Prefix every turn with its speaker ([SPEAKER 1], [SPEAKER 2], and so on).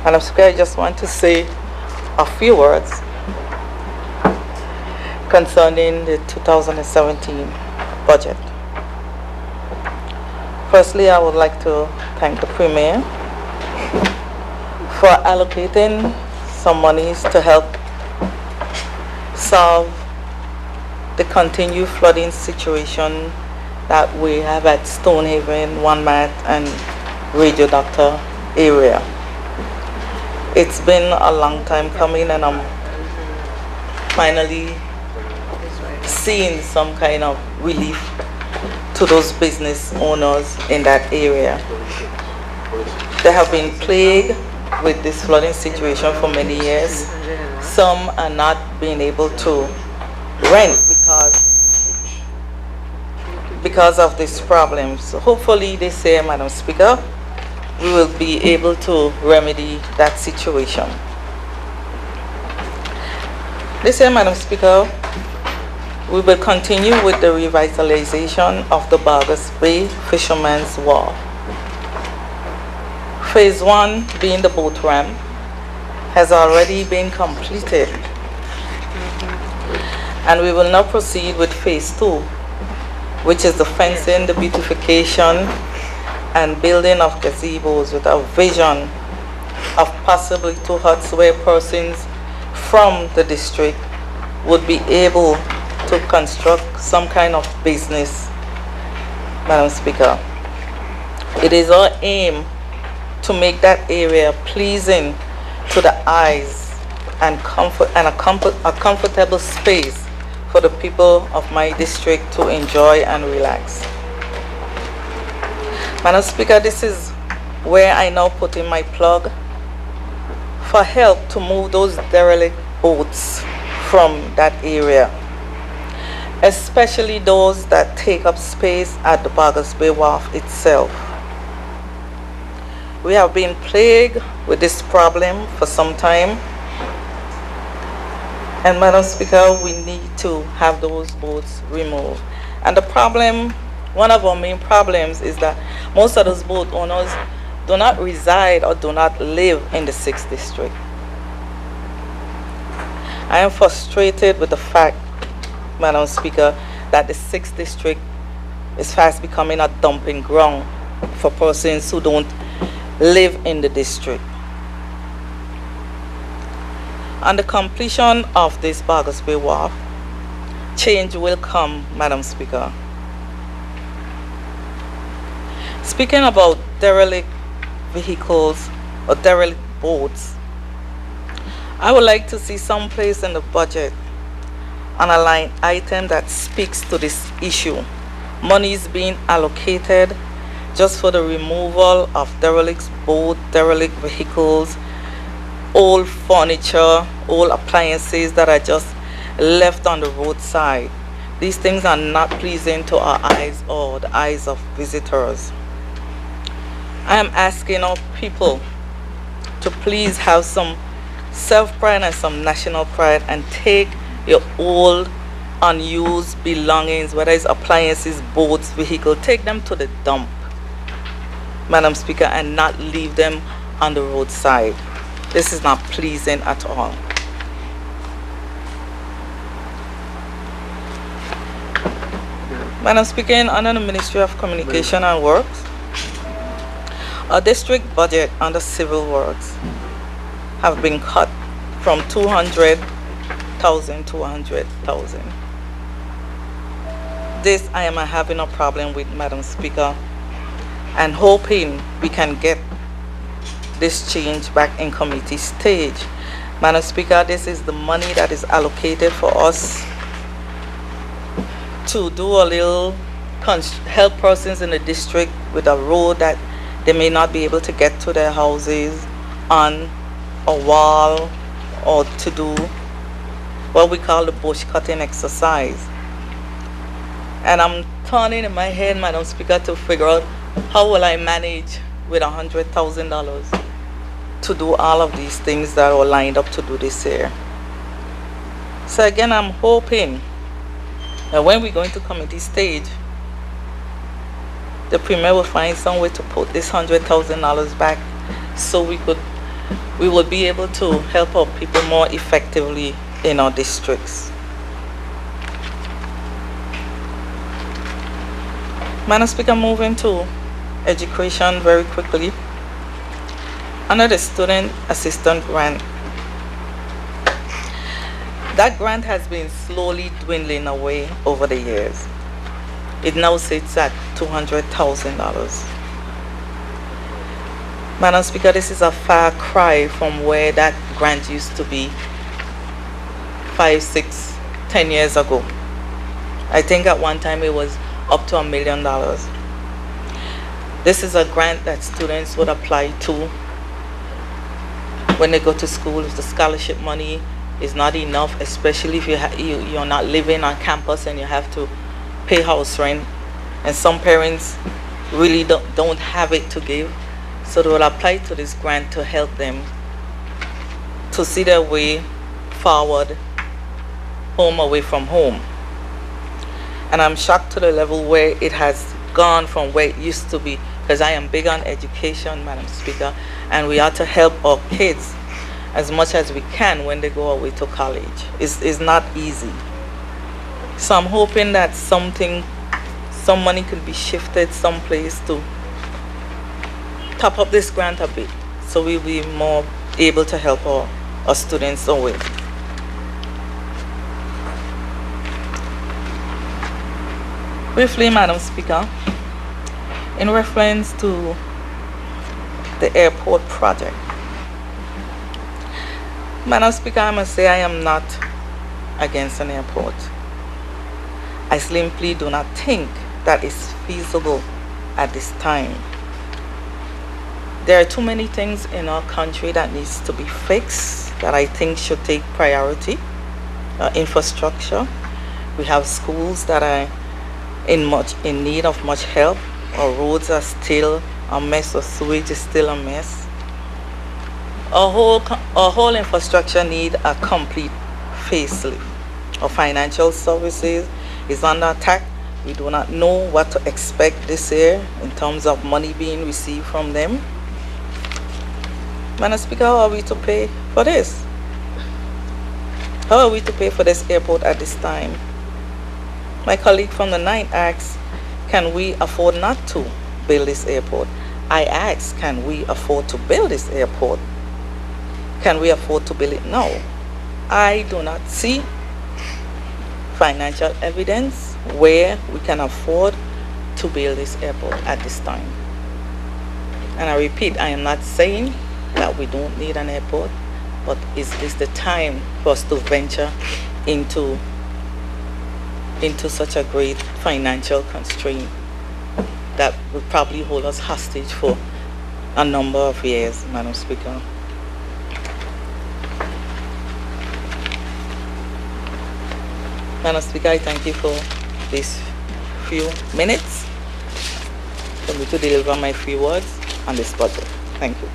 [SPEAKER 1] Madam Speaker, I just want to say a few words concerning the 2017 budget. Firstly, I would like to thank the Premier for allocating some monies to help solve the continued flooding situation that we have at Stonehaven, One Mat, and Radio Doctor area. It's been a long time coming, and I'm finally seeing some kind of relief to those business owners in that area. They have been plagued with this flooding situation for many years. Some are not being able to rent because of this problem. So hopefully this year, Madam Speaker, we will be able to remedy that situation. This year, Madam Speaker, we will continue with the revitalization of the Bargus Bay Fisherman's Wharf. Phase 1, being the boat ramp, has already been completed. And we will now proceed with Phase 2, which is the fencing, the beautification, and building of gazebos with a vision of possibly 2 huts where persons from the district would be able to construct some kind of business, Madam Speaker. It is our aim to make that area pleasing to the eyes and a comfortable space for the people of my district to enjoy and relax. Madam Speaker, this is where I now put in my plug for help to move those derelict boats from that area, especially those that take up space at the Bargus Bay Wharf itself. We have been plagued with this problem for some time, and Madam Speaker, we need to have those boats removed. And the problem, one of our main problems, is that most of those boat owners do not reside or do not live in the 6th district. I am frustrated with the fact, Madam Speaker, that the 6th district is fast becoming a dumping ground for persons who don't live in the district. On the completion of this Bargus Bay Wharf, change will come, Madam Speaker. Speaking about derelict vehicles or derelict boats, I would like to see some place in the budget on a line item that speaks to this issue. Money is being allocated just for the removal of derelict boats, derelict vehicles, old furniture, old appliances that are just left on the roadside. These things are not pleasing to our eyes or the eyes of visitors. I am asking our people to please have some self-pride and some national pride and take your old unused belongings, whether it's appliances, boats, vehicles, take them to the dump, Madam Speaker, and not leave them on the roadside. This is not pleasing at all. Madam Speaker, under the Ministry of Communication and Works, our district budget under civil works have been cut from 200,000 to 100,000. This I am having a problem with, Madam Speaker, and hoping we can get this change back in committee stage. Madam Speaker, this is the money that is allocated for us to do a little help persons in the district with a road that they may not be able to get to their houses, on a wall, or to do what we call the bush cutting exercise. And I'm turning in my head, Madam Speaker, to figure out how will I manage with $100,000 to do all of these things that are lined up to do this year. So again, I'm hoping that when we go into committee stage, the Premier will find some way to put this $100,000 back so we could we will be able to help our people more effectively in our districts. Madam Speaker, moving to education very quickly. Under the Student Assistant Grant, that grant has been slowly dwindling away over the years. It now sits at $200,000. Madam Speaker, this is a far cry from where that grant used to be 5, 6, 10 years ago. I think at one time it was up to $1 million. This is a grant that students would apply to when they go to school. If the scholarship money is not enough, especially if you're not living on campus and you have to pay house rent, and some parents really don't have it to give, so they will apply to this grant to help them to see their way forward, home away from home. And I'm shocked to the level where it has gone from where it used to be, because I am big on education, Madam Speaker, and we are to help our kids as much as we can when they go away to college. It's not easy. So I'm hoping that some money could be shifted someplace to top up this grant a bit, so we'll be more able to help our students away. Briefly, Madam Speaker, in reference to the airport project, Madam Speaker, I must say I am not against an airport. I simply do not think that is feasible at this time. There are too many things in our country that needs to be fixed that I think should take priority. Infrastructure. We have schools that are in need of much help. Our roads are still a mess. Our sewage is still a mess. Our whole infrastructure need a complete facelift. Our financial services is under attack. We do not know what to expect this year in terms of money being received from them. Madam Speaker, how are we to pay for this? How are we to pay for this airport at this time? My colleague from the 9th asks, can we afford not to build this airport? I ask, can we afford to build this airport? Can we afford to build it now? I do not see financial evidence where we can afford to build this airport at this time. And I repeat, I am not saying that we don't need an airport, but is this the time for us to venture into such a great financial constraint that will probably hold us hostage for a number of years, Madam Speaker? Madam Speaker, I thank you for these few minutes for me to deliver my few words on this budget. Thank you.